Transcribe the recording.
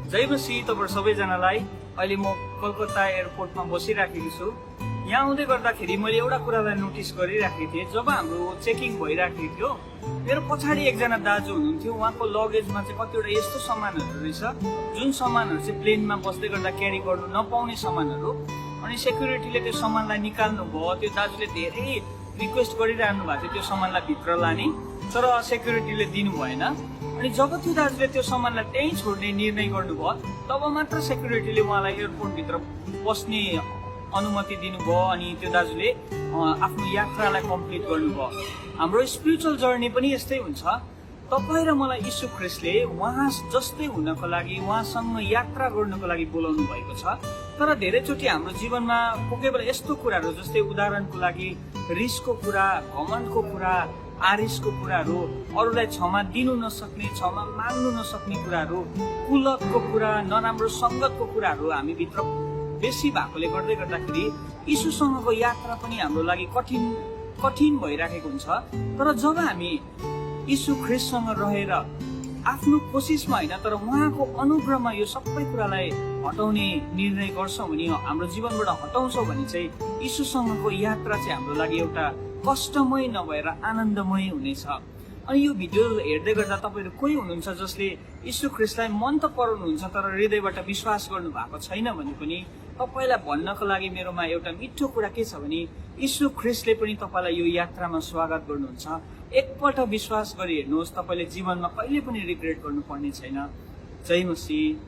जय मसीह तपाईहरु सबैजनालाई। अहिले म कलकत्ता एयरपोर्टमा बसिराखेको छु। यहाँ आउँदै गर्दाखेरि मैले एउटा कुरालाई नोटिस गरिराखेको थिएँ। जब हाम्रो चेकिङ भइराखेको थियो, मेरो पछाडि एकजना दाजु हुनुहुन्थ्यो। उहाँको लगेजमा चाहिँ कतिवटा यस्तो सामानहरू रहेछ जुन सामानहरू चाहिँ प्लेनमा बस्दै गर्दा क्यारी गर्नु नपाउने सामानहरू। अनि सेक्युरिटीले त्यो सामानलाई निकाल्नु भयो। त्यो दाजुले धेरै रिक्वेस्ट गरिरहनु भएको थियो त्यो सामानलाई भित्र लाने, तर सेक्युरिटीले दिनु भएन। अनि जब त्यो दाजुले त्यो सामानलाई त्यहीँ छोड्ने निर्णय गर्नुभयो, तब मात्र सेक्युरिटीले उहाँलाई एयरपोर्टभित्र बस्ने अनुमति दिनुभयो। अनि त्यो दाजुले आफ्नो यात्रालाई कम्प्लिट गर्नुभयो। हाम्रो स्पिरिचुअल जर्नी पनि यस्तै हुन्छ। तपाईँ र मलाई यीशु ख्रीष्टले उहाँ जस्तै हुनको लागि, उहाँसँग यात्रा गर्नको लागि बोलाउनु भएको छ। तर धेरैचोटि हाम्रो जीवनमा कोही बेला यस्तो कुराहरू, जस्तै उदाहरणको लागि रिसको कुरा, घमण्डको कुरा, आरिसको कुराहरू, अरूलाई क्षमा दिनु नसक्ने, क्षमा माग्नु नसक्ने कुराहरू, कुलतको कुरा, नराम्रो सङ्गतको कुराहरू हामी भित्र बेसी भएकोले गर्दाखेरि यीशुसँगको यात्रा पनि हाम्रो लागि कठिन भइराखेको हुन्छ। तर जब हामी यीशु ख्रीष्टसँग रहेर आफ्नो कोसिसमा होइन, तर उहाँको अनुग्रहमा यो सबै कुरालाई हटाउने निर्णय गर्छौँ भने, हाम्रो जीवनबाट हटाउँछौँ भने चाहिँ यीशुसँगको यात्रा चाहिँ हाम्रो लागि एउटा कष्टमय नभएर आनन्दमय हुनेछ। अनि यो भिडियो हेर्दै गर्दा तपाईँहरू कोही हुनुहुन्छ जसले यीशु ख्रीष्टलाई मन त पराउनुहुन्छ तर हृदयबाट विश्वास गर्नु भएको छैन भने पनि तपाईँलाई भन्नको लागि मेरोमा एउटा मिठो कुरा के छ भने, यीशु ख्रीष्टले पनि तपाईँलाई यो यात्रामा स्वागत गर्नुहुन्छ। एकपल्ट विश्वास गरी हेर्नुहोस्, तपाईँले जीवनमा कहिले पनि रिग्रेट गर्नुपर्ने छैन। जय मसीह।